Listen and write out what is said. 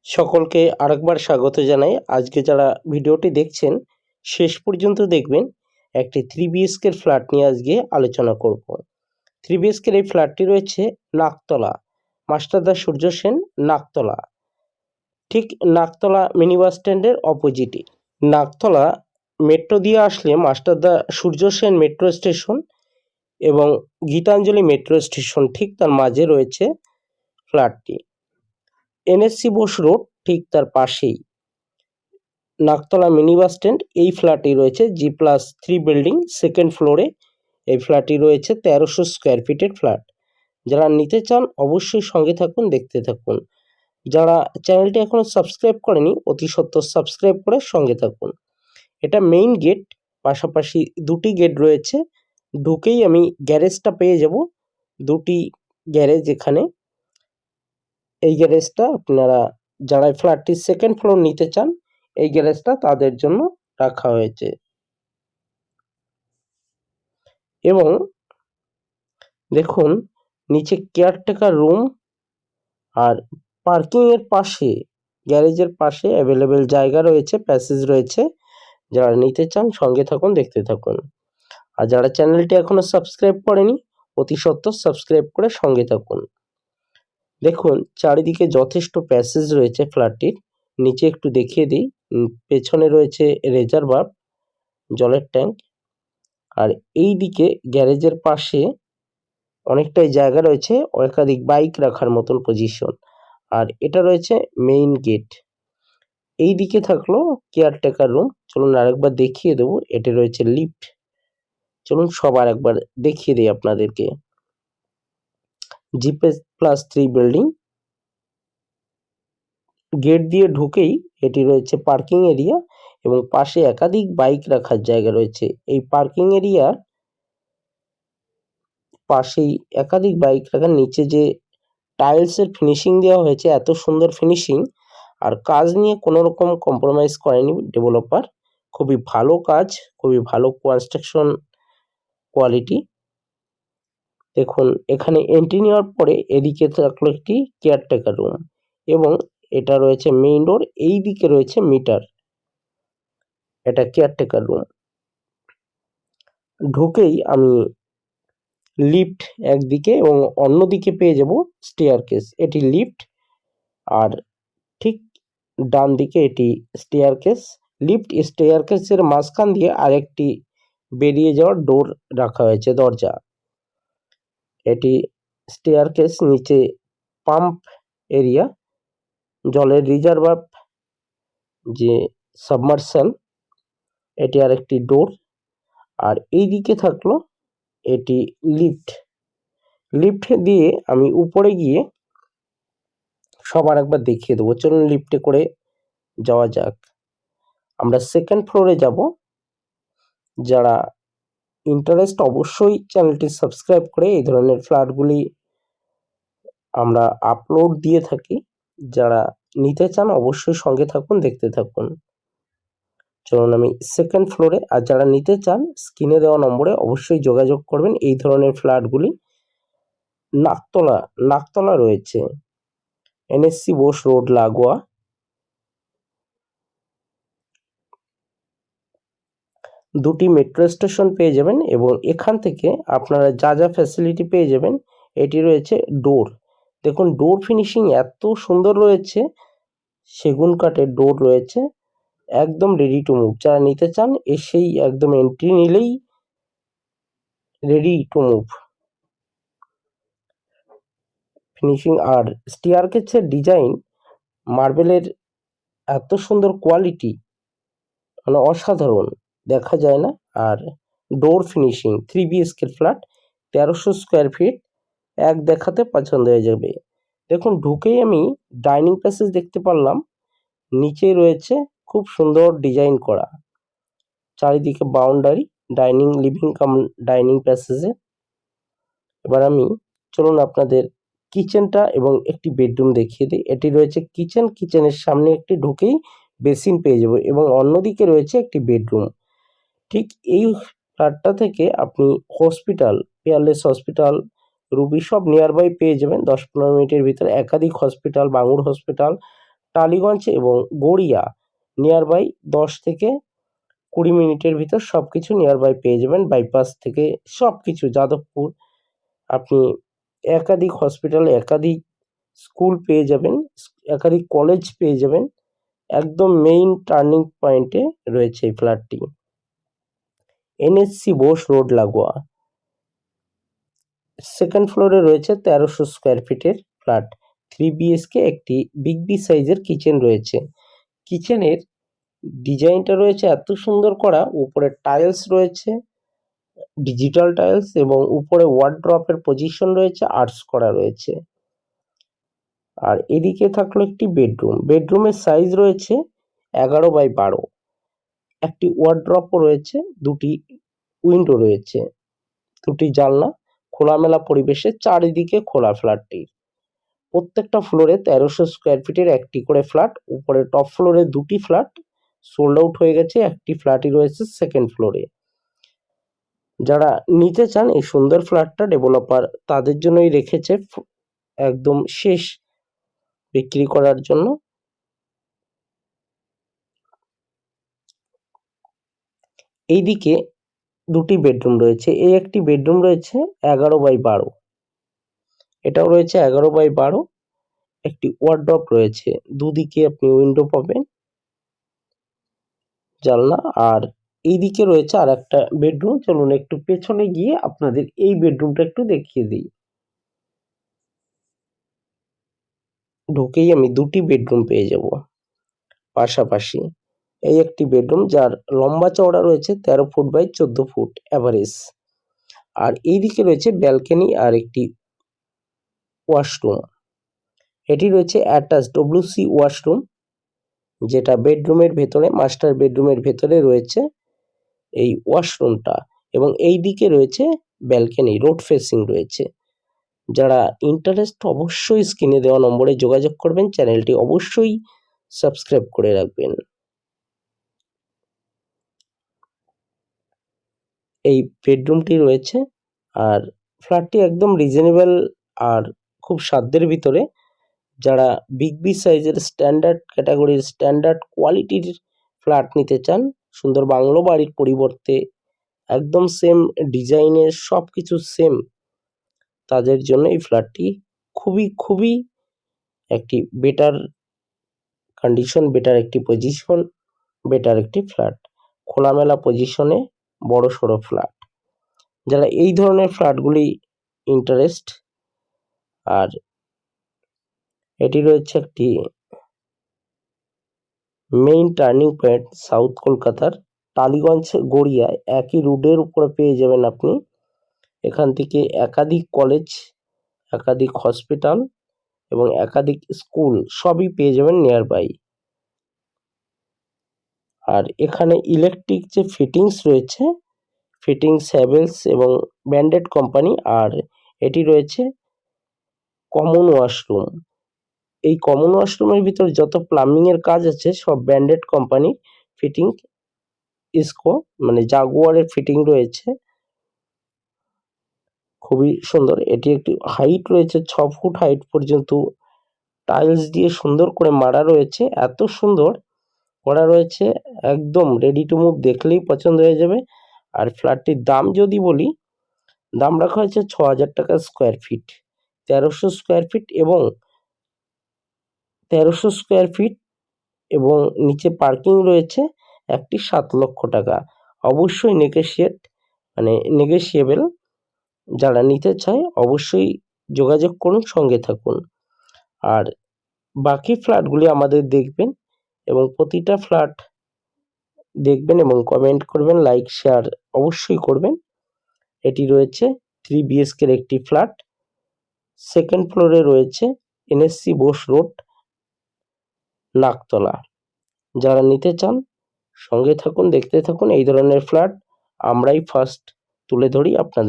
সকলকে আরেকবার স্বাগত জানাই। আজকে যারা ভিডিওটি দেখছেন শেষ পর্যন্ত দেখবেন। একটি 3 BHK ফ্ল্যাট নিয়ে আজকে আলোচনা করব। 3 BHK এই ফ্ল্যাটটি রয়েছে নাকতলা, মাস্টারদা সূর্য সেন, নাকতলা, ঠিক নাকতলা মিনি বাস স্ট্যান্ডের অপোজিটে। নাকতলা মেট্রো দিয়ে আসলে মাস্টারদা সূর্য সেন মেট্রো স্টেশন এবং গীতাঞ্জলি মেট্রো স্টেশন ঠিক তার মাঝে রয়েছে ফ্ল্যাটটি। NSC বোস রোড ঠিক তার পাশেই নাকতলা মিনি বাস স্ট্যান্ড। এই ফ্ল্যাটটি রয়েছে G+3 বিল্ডিং, সেকেন্ড ফ্লোরে এই ফ্ল্যাটটি রয়েছে। 1300 স্কোয়ার ফিটের ফ্ল্যাট। যারা নিতে চান অবশ্যই সঙ্গে থাকুন, দেখতে থাকুন। যারা চ্যানেলটি এখনো সাবস্ক্রাইব করেনি অতি সত্বর সাবস্ক্রাইব করে সঙ্গে থাকুন। এটা মেইন গেট, পাশাপাশি দুটি গেট রয়েছে। ঢুকেই আমি গ্যারেজটা পেয়ে যাব। দুটি গ্যারেজ এখানে। এই গ্যারেজটা আপনারা যারা ফ্ল্যাটটির সেকেন্ড ফ্লোর নিতে চান এই গ্যারেজটা তাদের জন্য রাখা হয়েছে। এবং দেখুন নিচে কেয়ারটেকার রুম আর পার্কিং এর পাশে, গ্যারেজের পাশে অ্যাভেলেবেল জায়গা রয়েছে, প্যাসেজ রয়েছে। যারা নিতে চান সঙ্গে থাকুন, দেখতে থাকুন। আর যারা চ্যানেলটি এখনো সাবস্ক্রাইব করেনি অতি সত্বর সাবস্ক্রাইব করে সঙ্গে থাকুন। দেখুন চারিদিকে যথেষ্ট প্যাসেজ রয়েছে ফ্ল্যাটটির। নিচে একটু দেখিয়ে দিই। পেছনে রয়েছে রেজার্ভার, জলের ট্যাঙ্ক। আর এই দিকে গ্যারেজের পাশে অনেকটাই জায়গা রয়েছে, একাধিক বাইক রাখার মতন পজিশন। আর এটা রয়েছে মেইন গেট। এই দিকে থাকলো কেয়ারটেকার রুম। চলুন আরেকবার দেখিয়ে দেবো। এটি রয়েছে লিফট। চলুন সবার একবার দেখিয়ে দিই আপনাদেরকে। G+3 বিল্ডিং, গেট দিয়ে ঢুকেই এটি রয়েছে পার্কিং এরিয়া এবং পাশে একাধিক বাইক রাখার জায়গা রয়েছে। এই পার্কিং এরিয়ার পাশেই একাধিক বাইক রাখার, নিচে যে টাইলসের ফিনিশিং দেওয়া হয়েছে এত সুন্দর ফিনিশিং, আর কাজ নিয়ে কোনো রকম কম্প্রোমাইজ করেনি ডেভেলপার। খুবই ভালো কাজ, খুবই ভালো কনস্ট্রাকশন কোয়ালিটি। দেখুন এখানে এন্ট্রি নেওয়ার পরে এদিকে থাকলো একটি কেয়ারটেকার রুম এবং এটা রয়েছে মেইন ডোর। এই দিকে রয়েছে মিটার। এটা কেয়ারটেকার রুম। ঢুকেই আমি লিফট একদিকে এবং অন্যদিকে পেয়ে যাব স্টেয়ারকেস। এটি লিফট আর ঠিক ডান দিকে এটি স্টেয়ারকেস। লিফট স্টেয়ারকেসের মাঝখান দিয়ে আরেকটি বেরিয়ে যাওয়ার ডোর রাখা হয়েছে, দরজা। এটি স্টেয়ারকেস, নিচে পাম্প এরিয়া, জলের রিজার্ভার, যে সাবমার্শাল, এটি আরেকটি ডোর। আর এই দিকে থাকলো এটি লিফট। লিফট দিয়ে আমি উপরে গিয়ে সবার একবার দেখিয়ে দেবো। চলুন লিফটে করে যাওয়া যাক। আমরা সেকেন্ড ফ্লোরে যাব। যারা ইন্টারেস্ট অবশ্যই চ্যানেলটি সাবস্ক্রাইব করে, এই ধরনের ফ্ল্যাটগুলি আমরা আপলোড দিয়ে থাকি। যারা নিতে চান অবশ্যই সঙ্গে থাকুন, দেখতে থাকুন। চলুন আমি সেকেন্ড ফ্লোরে। আর যারা নিতে চান স্ক্রিনে দেওয়া নম্বরে অবশ্যই যোগাযোগ করবেন। এই ধরনের ফ্ল্যাটগুলি নাকতলা রয়েছে, NSC বোস রোড লাগোয়া। দুটি মেট্রো স্টেশন পেয়ে যাবেন এবং এখান থেকে আপনারা যা যা ফ্যাসিলিটি পেয়ে যাবেন। এটি রয়েছে ডোর। দেখুন ডোর ফিনিশিং এত সুন্দর রয়েছে, সেগুন কাঠের ডোর রয়েছে, একদম রেডি টু মুভ। যারা নিতে চান এসেই একদম এন্ট্রি নিলেই রেডি টু মুভ ফিনিশিং। আর স্টেয়ারকেসের ডিজাইন, মার্বেলের এত সুন্দর কোয়ালিটি, মানে অসাধারণ, দেখা যায় না। আর door finishing, 3 BHK flat, 1300 square feet, এক দেখাতে পছন্দ হয়ে যাবে। দেখুন ঢুকেই আমি ডাইনিং প্যাসেজ দেখতে পারলাম। নিচে রয়েছে খুব সুন্দর ডিজাইন করা, চারিদিকে boundary, dining, living cum dining প্যাসেজে। এবার আমি চলুন আপনাদের কিচেনটা এবং একটি বেডরুম দেখিয়ে দিই। এটি রয়েছে কিচেন। কিচেনের সামনে একটি ঢুকেই বেসিন পেয়ে যাব এবং অন্যদিকে রয়েছে একটি বেডরুম। ঠিক এই ফ্ল্যাটটা থেকে আপনি হসপিটাল, পিয়ারলেস হসপিটাল, রুবি সব নিয়ার বাই পেয়ে যাবেন। 10-15 মিনিটের ভিতরে একাধিক হসপিটাল, বাঙুর হসপিটাল, টালিগঞ্জ এবং গড়িয়া নিয়ার বাই 10 থেকে 20 মিনিটের ভিতর সব কিছু নিয়ার বাই পেয়ে যাবেন। বাইপাস থেকে সব কিছু, যাদবপুর, আপনি একাধিক হসপিটাল, একাধিক স্কুল পেয়ে যাবেন, একাধিক কলেজ পেয়ে যাবেন। একদম মেইন টার্নিং পয়েন্টে রয়েছে এই ফ্ল্যাটটি। এনএসসি বোস রোড লাগোয়া। সেকেন্ড ফ্লোরে রয়েছে 1300 স্কোয়ার ফিটের ফ্ল্যাট। 3 বিএসকে একটি বিগ বি সাইজের কিচেন রয়েছে। কিচেনের ডিজাইনটা রয়েছে এত সুন্দর করা, উপরে টাইলস রয়েছে ডিজিটাল টাইলস এবং উপরে ওয়ার্ড্রপের পজিশন রয়েছে আর্টস করা রয়েছে। আর এদিকে থাকলো একটি বেডরুম। বেডরুমের সাইজ রয়েছে 11x12। একটি ওয়ার্ড্রপও রয়েছে, দুটি উইন্ডো রয়েছে, দুটি জানলা, খোলামেলা পরিবেশে চারিদিকে খোলা ফ্ল্যাটটির। প্রত্যেকটা ফ্লোরে 1300 স্কোয়ার ফিটের একটি করে ফ্ল্যাট। উপরে টপ ফ্লোরে দুটি ফ্ল্যাট সোল্ড আউট হয়ে গেছে, একটি ফ্ল্যাটই রয়েছে সেকেন্ড ফ্লোরে। যারা নিতে চান এই সুন্দর ফ্ল্যাটটা, ডেভেলপার তাদের জন্যই রেখেছে একদম শেষ বিক্রি করার জন্য। এইদিকে দুটি বেডরুম রয়েছে। এই একটি বেডরুম রয়েছে 11x12, এটাও রয়েছে 11x12। একটি ওয়ার্ড্রপ রয়েছে, দুদিকে আপনি উইন্ডো পাবেন, জানলা। আর এইদিকে রয়েছে আর একটা বেডরুম। চলুন একটু পেছনে গিয়ে আপনাদের এই বেডরুমটা একটু দেখিয়ে দিই। ঢুকেই আমি দুটি বেডরুম পেয়ে যাব পাশাপাশি। এই একটি বেডরুম যার লম্বা চওড়া রয়েছে 13 ফুট বাই 14 ফুট অ্যাভারেজ। আর এইদিকে রয়েছে ব্যালকনি আর একটি ওয়াশরুম। এটি রয়েছে অ্যাটাচ ডব্লিউসি ওয়াশরুম, যেটা বেডরুমের ভেতরে, মাস্টার বেডরুমের ভেতরে রয়েছে এই ওয়াশরুমটা। এবং এই দিকে রয়েছে ব্যালকনি, রোড ফেসিং রয়েছে। যারা ইন্টারেস্ট অবশ্যই স্ক্রিনে দেওয়া নম্বরে যোগাযোগ করবেন। চ্যানেলটি অবশ্যই সাবস্ক্রাইব করে রাখবেন। এই বেডরুমটি রয়েছে। আর ফ্ল্যাটটি একদম রিজনেবল আর খুব সাধ্যের ভিতরে। যারা বিগ বি সাইজের স্ট্যান্ডার্ড ক্যাটাগরির স্ট্যান্ডার্ড কোয়ালিটির ফ্ল্যাট নিতে চান, সুন্দর বাংলো বাড়ির পরিবর্তে একদম সেম ডিজাইনের সব কিছু সেম, তাদের জন্য এই ফ্ল্যাটটি খুবই একটি বেটার কন্ডিশন, বেটার একটি পজিশন, বেটার একটি ফ্ল্যাট। খোলামেলা পজিশনে বড় সড়ো ফ্ল্যাট। যারা এই ধরনের ফ্ল্যাটগুলি ইন্টারেস্ট। আর এটি রয়েছে একটি মেইন টার্নিং পয়েন্ট সাউথ কলকাতার টালিগঞ্জ গড়িয়া একই রোডের উপরে পেয়ে যাবেন আপনি। এখান থেকে একাধিক কলেজ, একাধিক হসপিটাল এবং একাধিক স্কুল সবই পেয়ে যাবেন নিয়ার বাই। আর এখানে ইলেকট্রিক যে ফিটিংস রয়েছে, ফিটিংস হ্যাভেলস এবং ব্র্যান্ডেড কোম্পানি। আর এটি রয়েছে কমন ওয়াশরুম। এই কমন ওয়াশরুমের ভিতর যত প্লাম্বিং এর কাজ আছে সব ব্র্যান্ডেড কোম্পানি ফিটিং, ইসকো মানে জাগুয়ারের ফিটিং রয়েছে, খুবই সুন্দর। এটি একটি হাইট রয়েছে 6 ফুট হাইট পর্যন্ত, টাইলস দিয়ে সুন্দর করে মারা রয়েছে, এত সুন্দর করা রয়েছে, একদম রেডি টু মুভ, দেখলেই পছন্দ হয়ে যাবে। আর ফ্ল্যাটটির দাম যদি বলি, দাম রাখা হয়েছে 6000 টাকা স্কোয়ার ফিট। 1300 স্কোয়ার ফিট এবং 1300 স্কোয়ার ফিট এবং নিচে পার্কিং রয়েছে একটি 7 লক্ষ টাকা। অবশ্যই নেগোশিয়েবল। যারা নিতে চায় অবশ্যই যোগাযোগ করুন, সঙ্গে থাকুন। আর বাকি ফ্ল্যাটগুলি আমাদের দেখবেন এবং প্রতিটা ফ্ল্যাট দেখবেন এবং কমেন্ট করবেন, লাইক শেয়ার অবশ্যই করবেন। এটি রয়েছে 3 বিএসকের একটি ফ্ল্যাট। সেকেন্ড ফ্লোরে রয়েছে এনএসসি বোস রোড, নাকতলা। যারা নিতে চান সঙ্গে থাকুন, দেখতে থাকুন। এই ধরনের ফ্ল্যাট আমরাই ফার্স্ট তুলে ধরি আপনাদের।